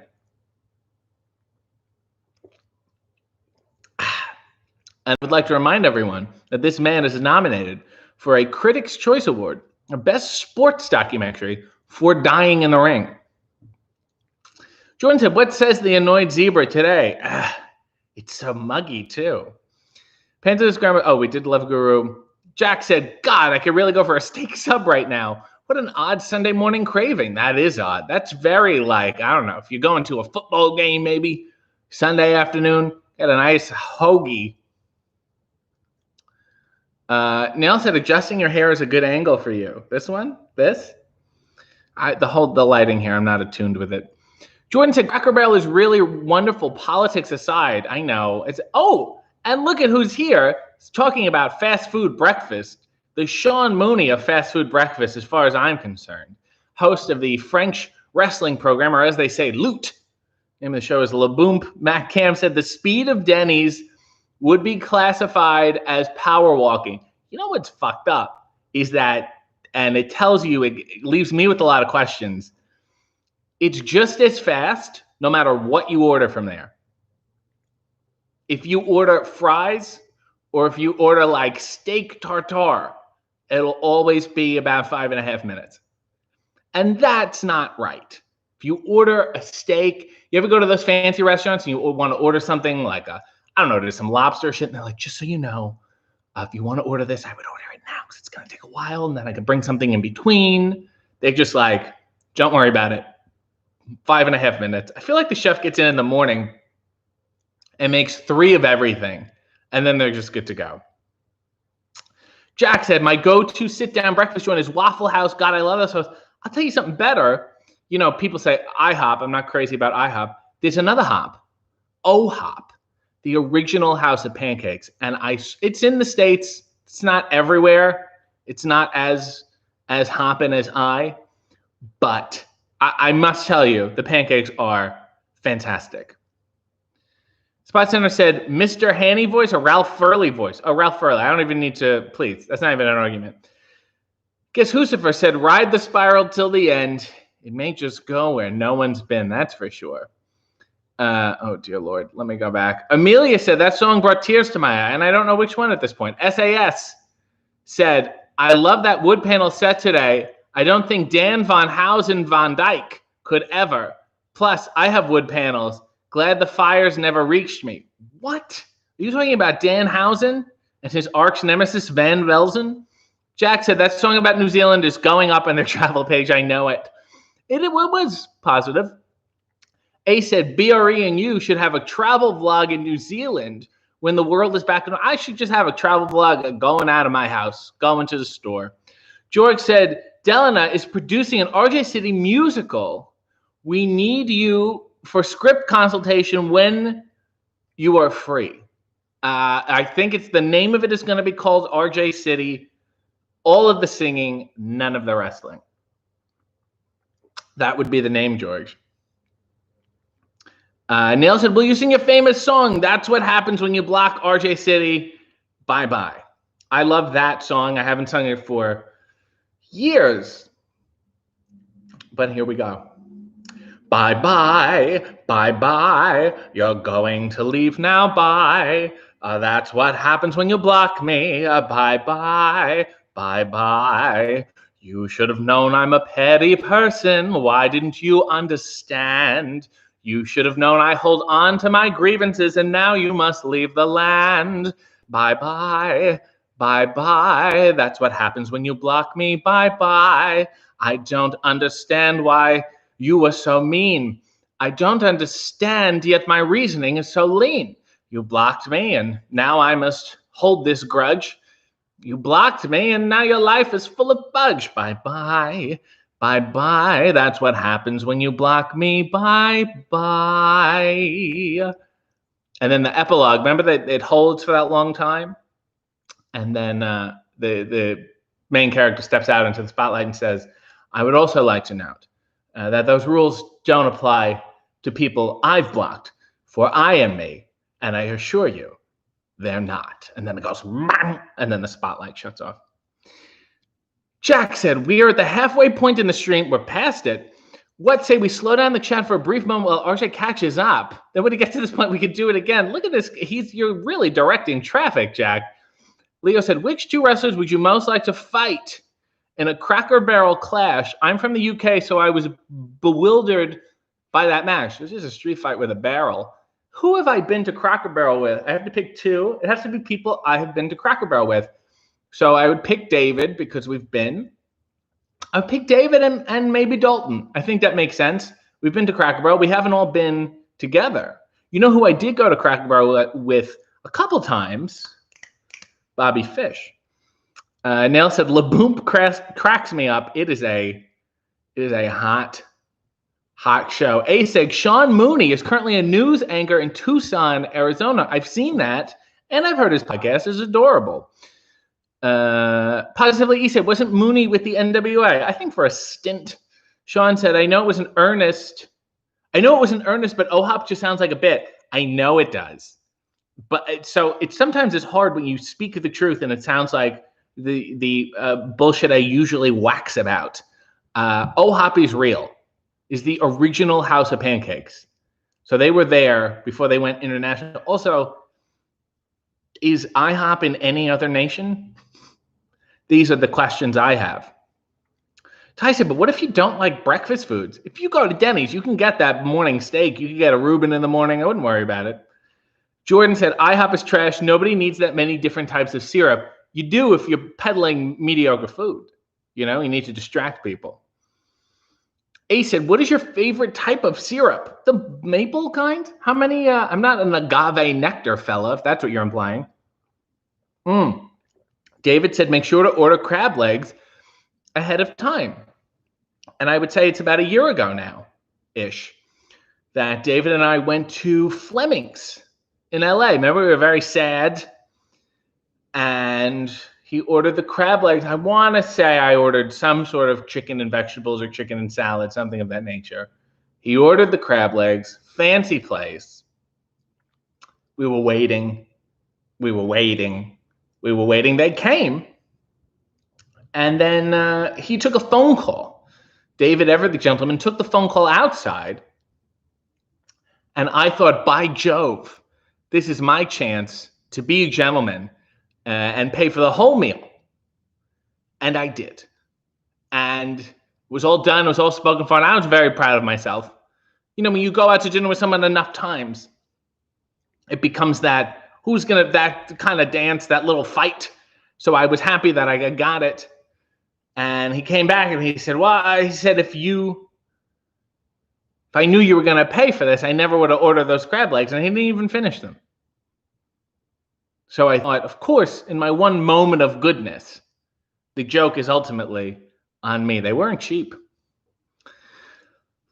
And I would like to remind everyone that this man is nominated for a Critics' Choice Award, a Best Sports Documentary, for dying in the ring. Jordan said, what says the annoyed zebra today? It's so muggy, too. Panthers Grammar, oh, we did Love Guru. Jack said, God, I could really go for a steak sub right now. What an odd Sunday morning craving. That is odd. That's very like, I don't know, if you're going to a football game maybe, Sunday afternoon, get a nice hoagie. Neil said, adjusting your hair is a good angle for you. This one? This? The lighting here, I'm not attuned with it. Jordan said, Cracker Barrel is really wonderful, politics aside. I know. And look at who's here. It's talking about fast food breakfast. The Sean Mooney of fast food breakfast, as far as I'm concerned. Host of the French wrestling program, or as they say, Loot. Name of the show is La Boom. Matt Cam said the speed of Denny's would be classified as power walking. You know what's fucked up is that, and it tells you, it leaves me with a lot of questions. It's just as fast no matter what you order from there. If you order fries or if you order like steak tartare, it'll always be about 5.5 minutes. And that's not right. If you order a steak, you ever go to those fancy restaurants and you want to order something like there's some lobster shit, and they're like, just so you know, if you want to order this, I would order it now because it's going to take a while, and then I can bring something in between. They're just like, don't worry about it. 5.5 minutes. I feel like the chef gets in the morning and makes 3 of everything, and then they're just good to go. Jack said, my go-to sit-down breakfast joint is Waffle House. God, I love this house. I'll tell you something better. You know, people say IHOP. I'm not crazy about IHOP. There's another hop, OHOP, the original house of pancakes. And it's in the States. It's not everywhere. It's not as hoppin' as but I must tell you, the pancakes are fantastic. Spot Center said, Mr. Haney voice or Ralph Furley voice? Oh, Ralph Furley. I don't even need to, please. That's not even an argument. Guess Husifer said, ride the spiral till the end. It may just go where no one's been, that's for sure. Oh, dear Lord. Let me go back. Amelia said, that song brought tears to my eye, and I don't know which one at this point. SAS said, I love that wood panel set today. I don't think Dan Von Hausen Von Dyke could ever. Plus, I have wood panels. Glad the fires never reached me. What? Are you talking about Dan Hausen and his arch nemesis Van Velzen? Jack said, that song about New Zealand is going up on their travel page. I know it. It was positive. A said, BRE and you should have a travel vlog in New Zealand when the world is back. I should just have a travel vlog going out of my house, going to the store. George said, Delana is producing an RJ City musical. We need you for script consultation when you are free. I think it's the name of it is going to be called RJ City. All of the singing, none of the wrestling. That would be the name, George. Neil said, will you sing a famous song? That's what happens when you block RJ City. Bye-bye. I love that song. I haven't sung it for years. But here we go. Bye-bye, bye-bye. You're going to leave now, bye. That's what happens when you block me. Bye-bye, bye-bye. You should have known I'm a petty person. Why didn't you understand? You should have known I hold on to my grievances, and now you must leave the land. Bye-bye, bye-bye. That's what happens when you block me. Bye-bye. I don't understand why you were so mean. I don't understand, yet my reasoning is so lean. You blocked me, and now I must hold this grudge. You blocked me, and now your life is full of fudge. Bye-bye. Bye-bye. That's what happens when you block me. Bye-bye. And then the epilogue. Remember that it holds for that long time? And then the main character steps out into the spotlight and says, I would also like to note that those rules don't apply to people I've blocked, for I am me, and I assure you, they're not. And then it goes, and then the spotlight shuts off. Jack said, we are at the halfway point in the stream. We're past it. What say we slow down the chat for a brief moment while RJ catches up? Then when we get to this point, we could do it again. Look at this. You're really directing traffic, Jack. Leo said, which two wrestlers would you most like to fight in a Cracker Barrel clash? I'm from the UK, so I was bewildered by that match. This is a street fight with a barrel. Who have I been to Cracker Barrel with? I have to pick two. It has to be people I have been to Cracker Barrel with. So I would pick David because we've been. I would pick David and maybe Dalton. I think that makes sense. We've been to Cracker Barrel. We haven't all been together. You know who I did go to Cracker Barrel with a couple times? Bobby Fish. Nail said, LaBoom cracks me up. It is a hot show. A said, Sean Mooney is currently a news anchor in Tucson, Arizona. I've seen that, and I've heard his podcast is adorable. Positively, he said, wasn't Mooney with the NWA? I think for a stint. Sean said, I know it was an earnest, but OHOP just sounds like a bit. I know it does. But so it's sometimes it's hard when you speak the truth and it sounds like the bullshit I usually wax about. OHOP is real. Is the original House of Pancakes. So they were there before they went international. Also, is IHOP in any other nation? These are the questions I have. Ty said, but what if you don't like breakfast foods? If you go to Denny's, you can get that morning steak. You can get a Reuben in the morning. I wouldn't worry about it. Jordan said, IHOP is trash. Nobody needs that many different types of syrup. You do if you're peddling mediocre food. You know, you need to distract people. A said, what is your favorite type of syrup? The maple kind? How many? I'm not an agave nectar fella, if that's what you're implying. David said, make sure to order crab legs ahead of time. And I would say it's about a year ago now-ish that David and I went to Fleming's in LA. Remember, we were very sad. And he ordered the crab legs. I want to say I ordered some sort of chicken and vegetables or chicken and salad, something of that nature. He ordered the crab legs. Fancy place. We were waiting. They came. And then he took a phone call. David Everett, the gentleman, took the phone call outside And I thought, by Jove, this is my chance to be a gentleman and pay for the whole meal. And I did. And it was all done. It was all spoken for. And I was very proud of myself. You know, when you go out to dinner with someone enough times, it becomes that that kind of dance, that little fight. So I was happy that I got it. And he came back and he said, well, he said, if I knew you were going to pay for this, I never would have ordered those crab legs. And he didn't even finish them. So I thought, of course, in my one moment of goodness, the joke is ultimately on me. They weren't cheap.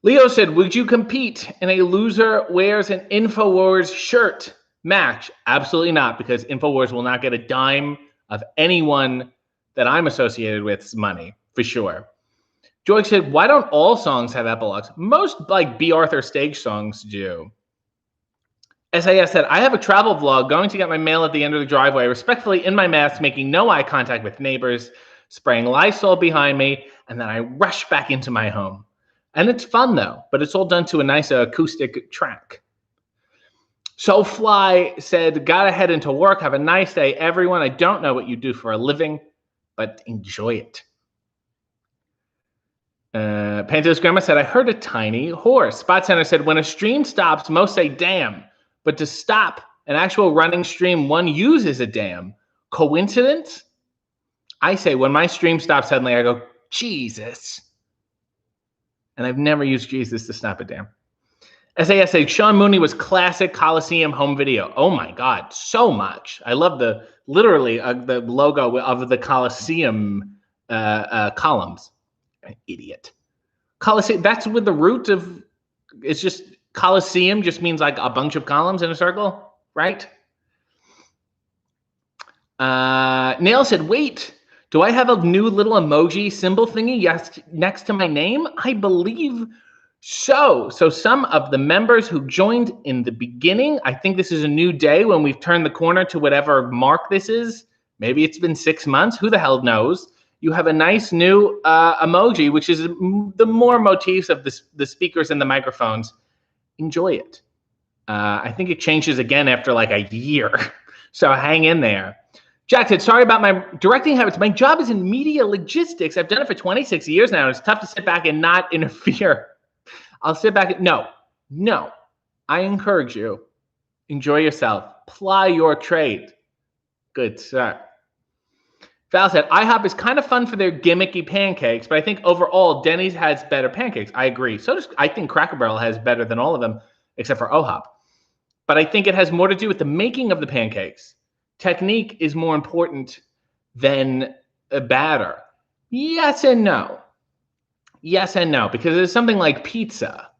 Leo said, would you compete in a loser wears an InfoWars shirt match? Absolutely not, because InfoWars will not get a dime of anyone that I'm associated with's money, for sure. George said, why don't all songs have epilogues? Most like B. Arthur stage songs do. SAS said, I have a travel vlog going to get my mail at the end of the driveway, respectfully in my mask, making no eye contact with neighbors, spraying Lysol behind me, and then I rush back into my home. And it's fun, though, but it's all done to a nice acoustic track. Soulfly said, gotta head into work. Have a nice day, everyone. I don't know what you do for a living, but enjoy it. Pantos Grandma said, I heard a tiny horse. Spot Center said, when a stream stops, most say damn. But to stop an actual running stream, one uses a dam. Coincidence? I say, when my stream stops suddenly, I go, Jesus. And I've never used Jesus to stop a dam. SAS said, Sean Mooney was classic Coliseum home video. Oh my God, so much. I love the logo of the Coliseum columns. An idiot. Coliseum, that's with the root of, it's just, Coliseum just means like a bunch of columns in a circle, right? Nail said, wait, do I have a new little emoji symbol thingy next to my name? I believe so. So some of the members who joined in the beginning, I think this is a new day when we've turned the corner to whatever mark this is. Maybe it's been 6 months. Who the hell knows? You have a nice new emoji, which is the more motifs of the speakers and the microphones. Enjoy it. I think it changes again after like a year. So hang in there. Jack said, sorry about my directing habits. My job is in media logistics. I've done it for 26 years now. It's tough to sit back and not interfere. I'll sit back and no. I encourage you. Enjoy yourself. Ply your trade. Good sir. Val said, IHOP is kind of fun for their gimmicky pancakes, but I think overall Denny's has better pancakes. I agree. I think Cracker Barrel has better than all of them, except for OHOP. But I think it has more to do with the making of the pancakes. Technique is more important than a batter. Yes and no. Yes and no, because it's something like pizza.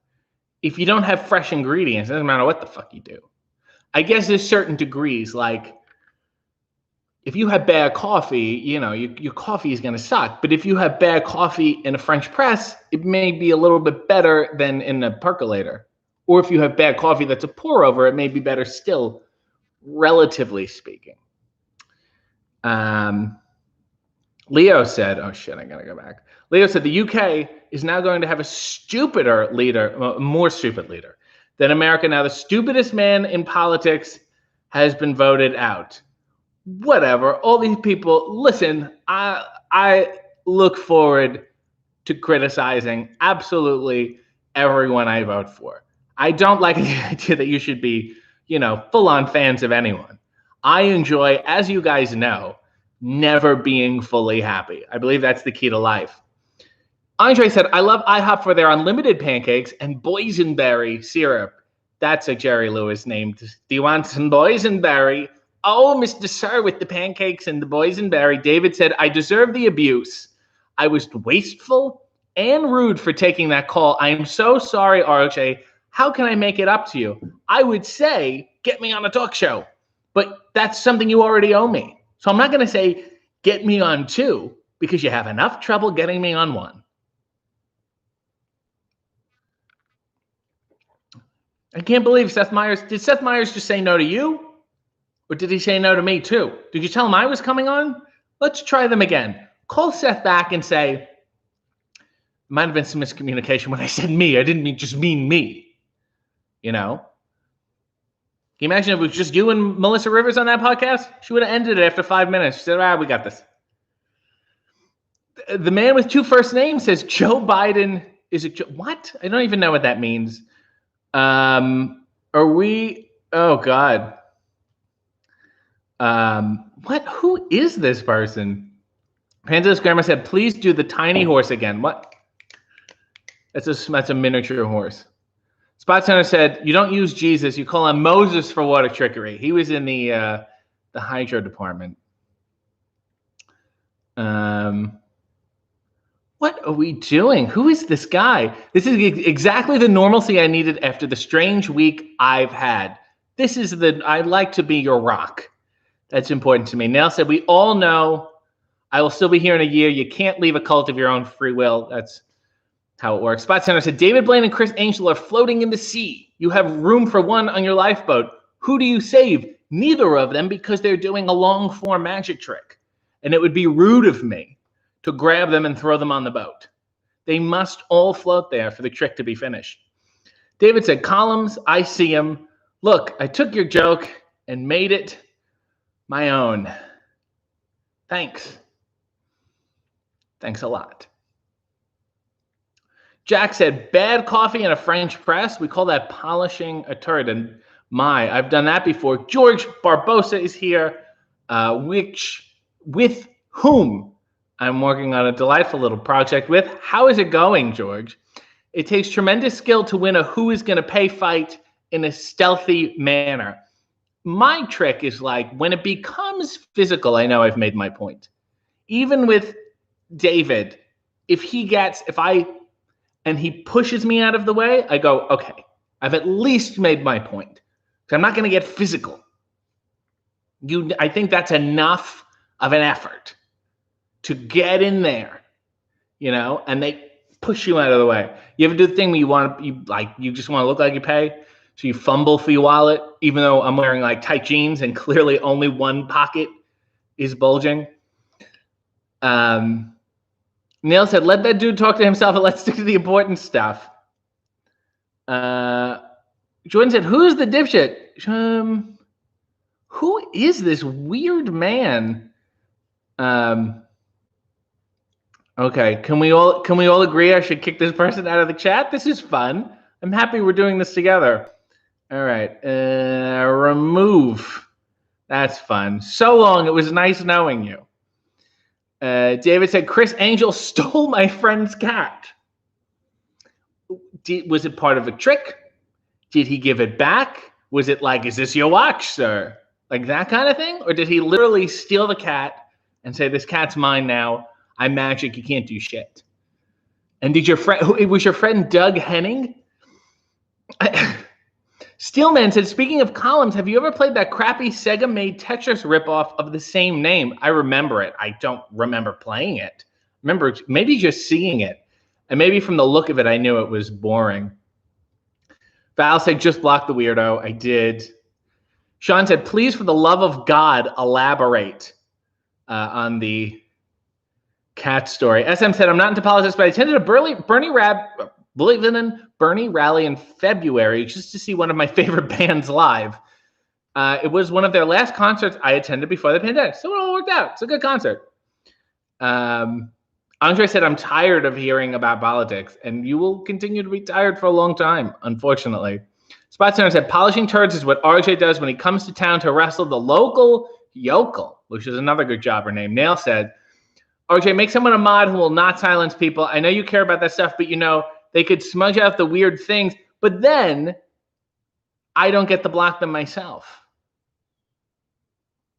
If you don't have fresh ingredients, it doesn't matter what the fuck you do. I guess there's certain degrees, like if you have bad coffee, you know, your coffee is going to suck. But if you have bad coffee in a French press, it may be a little bit better than in a percolator. Or if you have bad coffee that's a pour over, it may be better still, relatively speaking. Leo said, oh shit, I got to go back. Leo said the UK is now going to have a more stupid leader than America. Now the stupidest man in politics has been voted out. Whatever, all these people, listen, I look forward to criticizing absolutely everyone I vote for. I don't like the idea that you should be, full-on fans of anyone. I enjoy, as you guys know, never being fully happy. I believe that's the key to life. Andre said, I love IHOP for their unlimited pancakes and boysenberry syrup. That's a Jerry Lewis name. Do you want some boysenberry? Oh, Mr. Sir, with the pancakes and the boysenberry. David said, I deserve the abuse. I was wasteful and rude for taking that call. I am so sorry, RJ. How can I make it up to you? I would say, get me on a talk show. But that's something you already owe me. So I'm not going to say, get me on 2, because you have enough trouble getting me on 1. I can't believe Seth Meyers. Did Seth Meyers just say no to you? Or did he say no to me too? Did you tell him I was coming on? Let's try them again. Call Seth back and say, might have been some miscommunication when I said me. I didn't just mean me. you imagine if it was just you and Melissa Rivers on that podcast? She would have ended it after 5 minutes. She said, we got this. The man with 2 first names says Joe Biden. Is it what? I don't even know what that means. Are we? Oh God. What? Who is this person? Panda's grandma said, "Please do the tiny horse again." What? That's a miniature horse. Spot Center said, "You don't use Jesus. You call on Moses for water trickery." He was in the hydro department. What are we doing? Who is this guy? This is exactly the normalcy I needed after the strange week I've had. I'd like to be your rock. That's important to me. Nell said, we all know I will still be here in a year. You can't leave a cult of your own free will. That's how it works. Spot Center said, David Blaine and Chris Angel are floating in the sea. You have room for one on your lifeboat. Who do you save? Neither of them, because they're doing a long form magic trick. And it would be rude of me to grab them and throw them on the boat. They must all float there for the trick to be finished. David said, Columns, I see him. Look, I took your joke and made it my own. Thanks. Thanks a lot. Jack said, bad coffee and a French press. We call that polishing a turd. And I've done that before. George Barbosa is here, with whom I'm working on a delightful little project with. How is it going, George? It takes tremendous skill to win a who is going to pay fight in a stealthy manner. My trick is like when it becomes physical, I know I've made my point. Even with David, if he pushes me out of the way, I go, okay, I've at least made my point. So I'm not going to get physical. I think that's enough of an effort to get in there, and they push you out of the way. You ever do the thing where you just want to look like you pay, so you fumble for your wallet, even though I'm wearing like tight jeans and clearly only one pocket is bulging. Neil said, let that dude talk to himself and let's stick to the important stuff. Jordan said, who's the dipshit? Who is this weird man? Okay, can we all agree I should kick this person out of the chat? This is fun. I'm happy we're doing this together. All right, remove. That's fun. So long. It was nice knowing you. David said, Chris Angel stole my friend's cat. Was it part of a trick? Did he give it back? Was it like, is this your watch, sir? Like that kind of thing? Or did he literally steal the cat and say, this cat's mine now? I'm magic. You can't do shit. And was your friend Doug Henning? Steelman said, speaking of columns, have you ever played that crappy Sega-made Tetris ripoff of the same name? I remember it. I don't remember playing it. Remember maybe just seeing it. And maybe from the look of it, I knew it was boring. Val said, just block the weirdo. I did. Sean said, please, for the love of God, elaborate on the cat story. SM said, I'm not into politics, but I attended a Bernie rally in February just to see one of my favorite bands live. It was one of their last concerts I attended before the pandemic. So it all worked out. It's a good concert. Andre said, I'm tired of hearing about politics, and you will continue to be tired for a long time, unfortunately. Spot Center said, polishing turds is what RJ does when he comes to town to wrestle the local yokel, which is another good jobber name. Nail said, RJ, make someone a mod who will not silence people. I know you care about that stuff, but they could smudge out the weird things, but then I don't get to block them myself.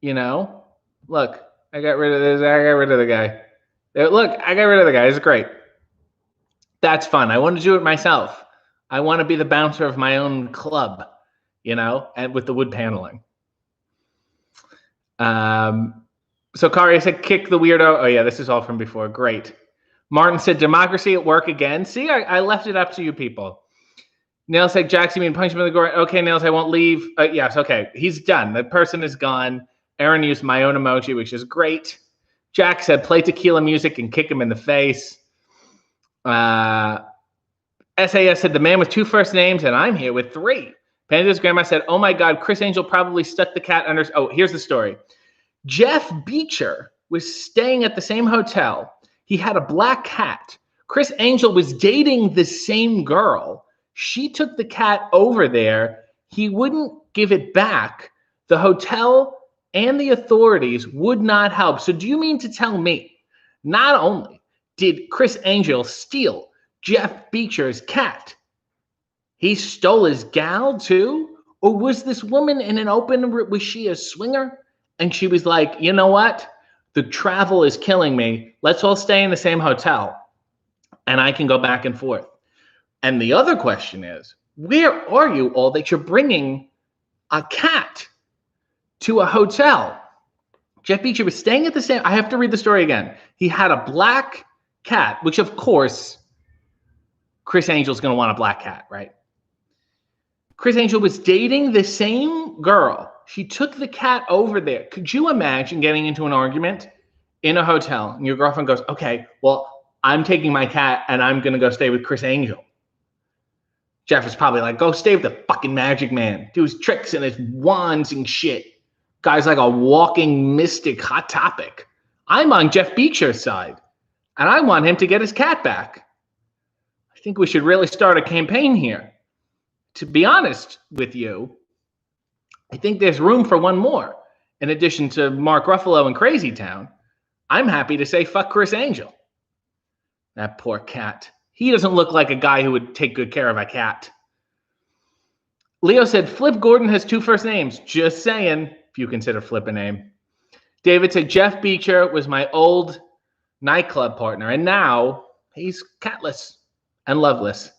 Look, I got rid of this. I got rid of the guy. Look, I got rid of the guy. It's great. That's fun. I want to do it myself. I want to be the bouncer of my own club, and with the wood paneling. So Kari said, kick the weirdo. Oh, yeah, this is all from before. Great. Martin said, democracy at work again. See, I left it up to you people. Nails said, Jax, you mean punch him in the groin? Okay, Nails, I won't leave. Yes, okay. He's done. The person is gone. Aaron used my own emoji, which is great. Jack said, play tequila music and kick him in the face. SAS said, the man with 2 first names, and I'm here with 3. Panda's grandma said, oh my God, Chris Angel probably stuck the cat under. Oh, here's the story. Jeff Beecher was staying at the same hotel. He had a black cat. Chris Angel was dating the same girl. She took the cat over there. He wouldn't give it back. The hotel and the authorities would not help. So do you mean to tell me not only did Chris Angel steal Jeff Beecher's cat, he stole his gal too? Or was this woman in an open, was she a swinger? And she was like, you know what? The travel is killing me. Let's all stay in the same hotel and I can go back and forth. And the other question is, where are you all that you're bringing a cat to a hotel? Jeff Beecher was staying at the same, I have to read the story again. He had a black cat, which of course, Chris Angel's going to want a black cat, right? Chris Angel was dating the same girl. She took the cat over there. Could you imagine getting into an argument in a hotel and your girlfriend goes, okay, well, I'm taking my cat and I'm going to go stay with Chris Angel. Jeff is probably like, go stay with the fucking magic man. Do his tricks and his wands and shit. Guy's like a walking mystic hot topic. I'm on Jeff Beecher's side and I want him to get his cat back. I think we should really start a campaign here. To be honest with you, I think there's room for one more. In addition to Mark Ruffalo and Crazy Town, I'm happy to say fuck Chris Angel. That poor cat. He doesn't look like a guy who would take good care of a cat. Leo said, Flip Gordon has 2 first names. Just saying, if you consider Flip a name. David said, Jeff Beecher was my old nightclub partner, and now he's catless and loveless.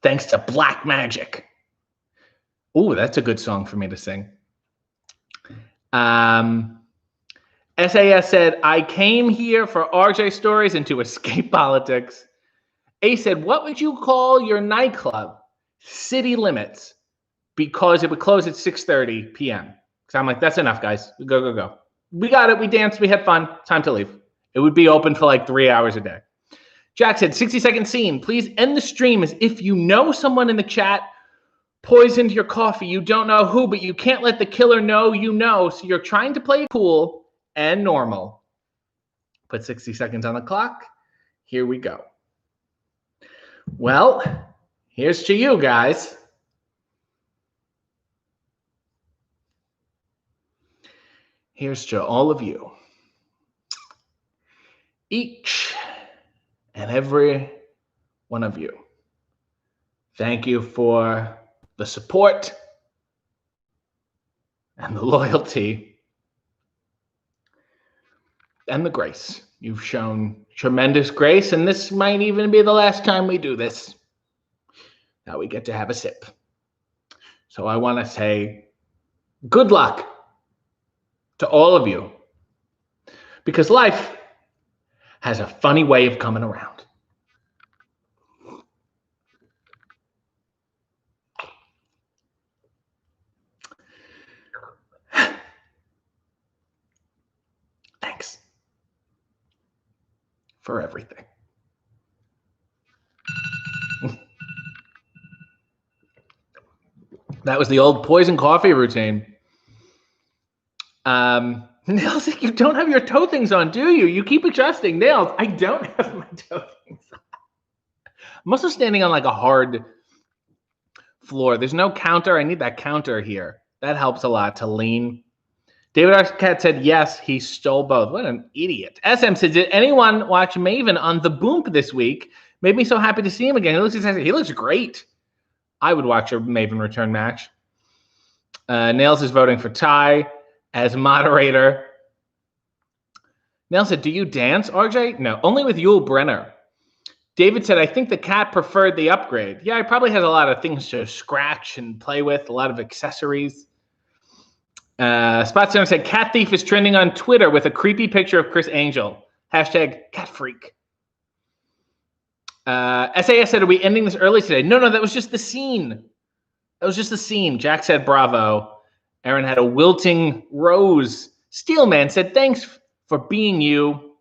Thanks to black magic. Ooh, that's a good song for me to sing. SAS said, I came here for RJ stories and to escape politics. A said, what would you call your nightclub? City Limits, because it would close at 6:30 p.m. So I'm like, that's enough, guys. Go. We got it. We danced. We had fun. Time to leave. It would be open for like 3 hours a day. Jack said, 60-second scene. Please end the stream as if you know someone in the chat poisoned your coffee. You don't know who, but you can't let the killer know you know. So you're trying to play cool and normal. Put 60 seconds on the clock. Here we go. Well, here's to you guys. Here's to all of you. Each and every one of you. Thank you for the support and the loyalty and the grace. You've shown tremendous grace, and this might even be the last time we do this. Now we get to have a sip. So I want to say good luck to all of you, because life has a funny way of coming around. Thanks for everything. That was the old poison coffee routine. Nails, you don't have your toe things on, do you? You keep adjusting. Nails, I don't have my toe things on. I'm also standing on like a hard floor. There's no counter. I need that counter here. That helps a lot to lean. David Arquette said, yes, he stole both. What an idiot. SM said, did anyone watch Maven on the Boomp this week? Made me so happy to see him again. He looks great. I would watch a Maven return match. Nails is voting for Ty as moderator. Nails said, do you dance, RJ? No, only with Yul Brenner. David said, I think the cat preferred the upgrade. Yeah, he probably has a lot of things to scratch and play with, a lot of accessories. Spot Center said, cat thief is trending on Twitter with a creepy picture of Chris Angel. Hashtag cat freak. SAS said, are we ending this early today? No, that was just the scene. That was just the scene. Jack said, bravo. Aaron had a wilting rose. Steelman said, thanks for being you.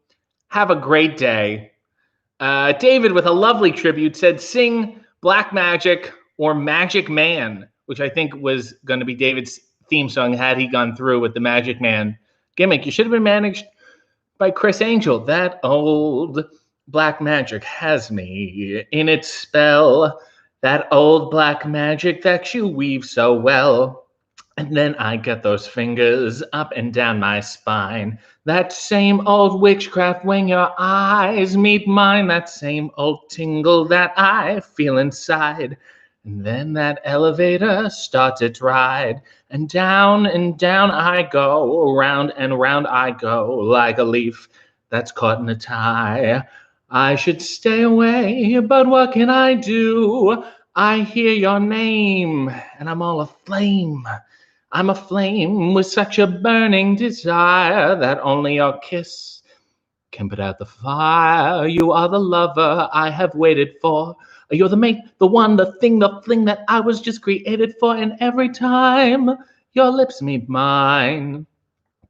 Have a great day. David, with a lovely tribute, said, sing Black Magic or Magic Man. which I think was going to be David's theme song had he gone through with the Magic Man gimmick. You should have been managed by Chris Angel. That old black magic has me in its spell. That old black magic that you weave so well. And then I get those fingers up and down my spine. That same old witchcraft when your eyes meet mine. That same old tingle that I feel inside. And then that elevator starts its ride. And down I go. Round and round I go. Like a leaf that's caught in a tie. I should stay away, but what can I do? I hear your name, and I'm all aflame. I'm aflame with such a burning desire that only your kiss can put out the fire. You are the lover I have waited for. You're the mate, the one, the thing, the fling that I was just created for. And every time your lips meet mine,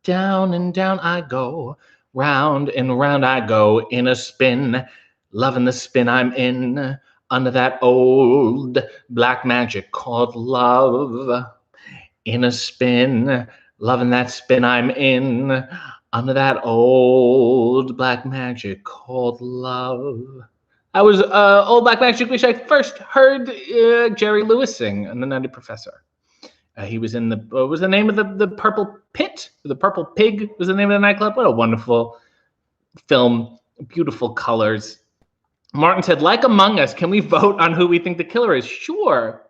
down and down I go, round and round I go in a spin, loving the spin I'm in, under that old black magic called love. In a spin, loving that spin I'm in, under that old black magic called love. I was old black magic, which I first heard Jerry Lewis sing in The Nutty Professor. He was in what was the name of the Purple Pit? The Purple Pig was the name of the nightclub. What a wonderful film, beautiful colors. Martin said, like Among Us, can we vote on who we think the killer is? Sure.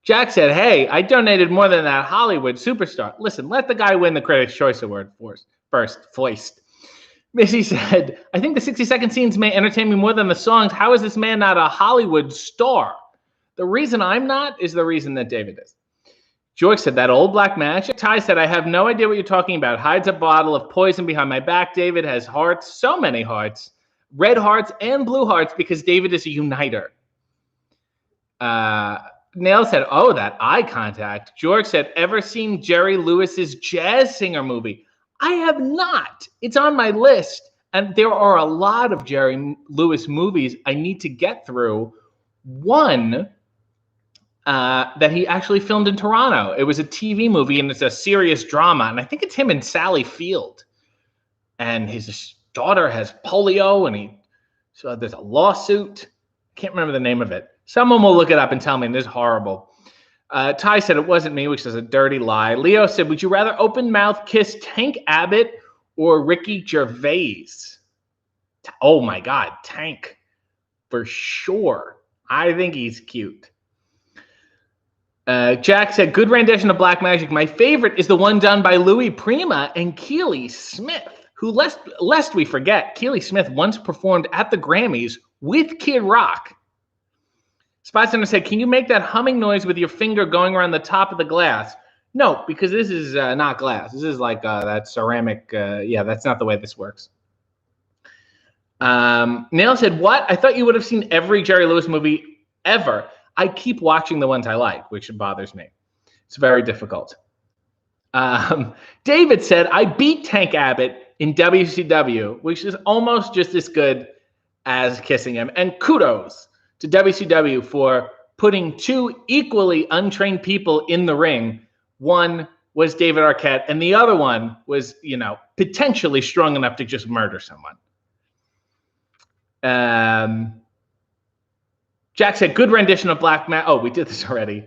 Jack said, hey, I donated more than that Hollywood superstar. Listen, let the guy win the Critics' Choice Award first, foist. Missy said, I think the 60-second scenes may entertain me more than the songs. How is this man not a Hollywood star? The reason I'm not is the reason that David is. George said, that old black magic. Ty said, I have no idea what you're talking about. Hides a bottle of poison behind my back. David has hearts, so many hearts, red hearts and blue hearts, because David is a uniter. Nail said, oh, that eye contact. George said, ever seen Jerry Lewis's Jazz Singer movie? I have not. It's on my list. And there are a lot of Jerry Lewis movies I need to get through. One that he actually filmed in Toronto. It was a TV movie, and it's a serious drama. And I think it's him and Sally Field. And his daughter has polio, and so there's a lawsuit. Can't remember the name of it. Someone will look it up and tell me, and it's horrible. Ty said it wasn't me, which is a dirty lie. Leo said, would you rather open mouth kiss Tank Abbott or Ricky Gervais? Oh my God, Tank, for sure. I think he's cute. Jack said, good rendition of Black Magic. My favorite is the one done by Louis Prima and Keely Smith, who, lest we forget, Keely Smith once performed at the Grammys with Kid Rock. Spot Center said, can you make that humming noise with your finger going around the top of the glass? No, because this is not glass. This is like that ceramic. Yeah, that's not the way this works. Nail said, what? I thought you would have seen every Jerry Lewis movie ever. I keep watching the ones I like, which bothers me. It's very difficult. David said, I beat Tank Abbott in WCW, which is almost just as good as kissing him. And kudos to WCW for putting two equally untrained people in the ring. One was David Arquette, and the other one was, potentially strong enough to just murder someone. Jack said, good rendition of Black Magic. Oh, we did this already.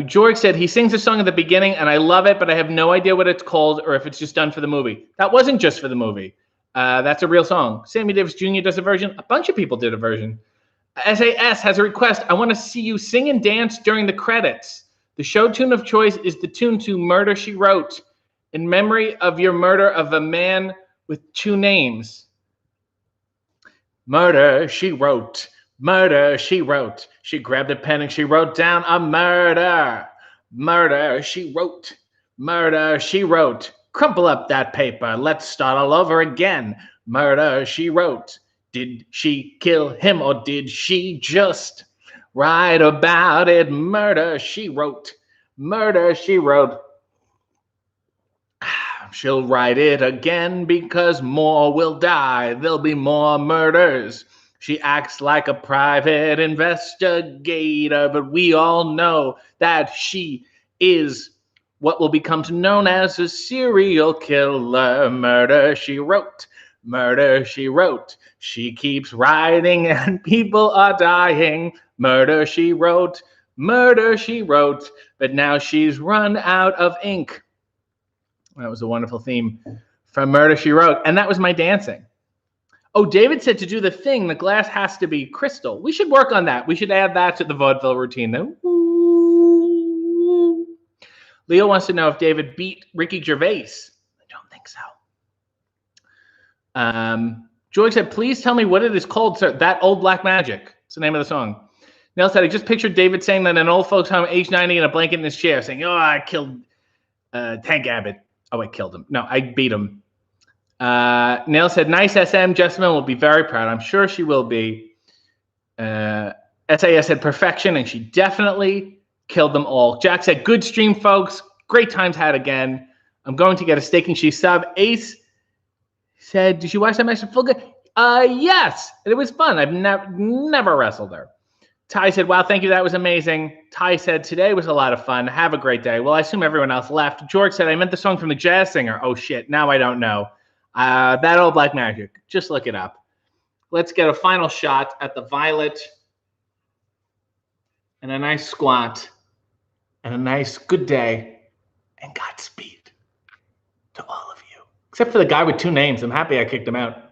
George said, he sings a song at the beginning, and I love it, but I have no idea what it's called or if it's just done for the movie. That wasn't just for the movie. That's a real song. Sammy Davis Jr. does a version. A bunch of people did a version. SAS has a request. I want to see you sing and dance during the credits. The show tune of choice is the tune to Murder, She Wrote, in memory of your murder of a man with two names. Murder, she wrote. Murder, she wrote. She grabbed a pen and she wrote down a murder. Murder, she wrote. Murder, she wrote. Crumple up that paper. Let's start all over again. Murder, she wrote. Did she kill him or did she just write about it? Murder, she wrote. Murder, she wrote. She'll write it again because more will die. There'll be more murders. She acts like a private investigator, but we all know that she is what will become known as a serial killer. Murder, she wrote. Murder, she wrote. She keeps writing and people are dying. Murder, she wrote. Murder, she wrote. But now she's run out of ink. That was a wonderful theme from Murder, She Wrote. And that was my dancing. Oh, David said to do the thing, the glass has to be crystal. We should work on that. We should add that to the vaudeville routine. Leo wants to know if David beat Ricky Gervais. I don't think so. George said, please tell me what it is called, sir. That Old Black Magic. It's the name of the song. Nell said, I just pictured David saying that in an old folks home, age 90, in a blanket in his chair, saying, oh, I killed Tank Abbott. Oh, I killed him. No, I beat him. Neil said, nice SM. Jessamine will be very proud. I'm sure she will be. SAS said perfection, and she definitely killed them all. Jack said, good stream, folks. Great times had again. I'm going to get a steak and cheese sub. Ace said, did you watch that match? Full good? Yes. It was fun. I've never wrestled her. Ty said, wow, thank you. That was amazing. Ty said, today was a lot of fun. Have a great day. Well, I assume everyone else left. George said, I meant the song from the jazz singer. Oh, shit. Now I don't know. That Old Black Magic. Just look it up. Let's get a final shot at the violet and a nice squat and a nice good day and Godspeed to all of you. Except for the guy with two names. I'm happy I kicked him out.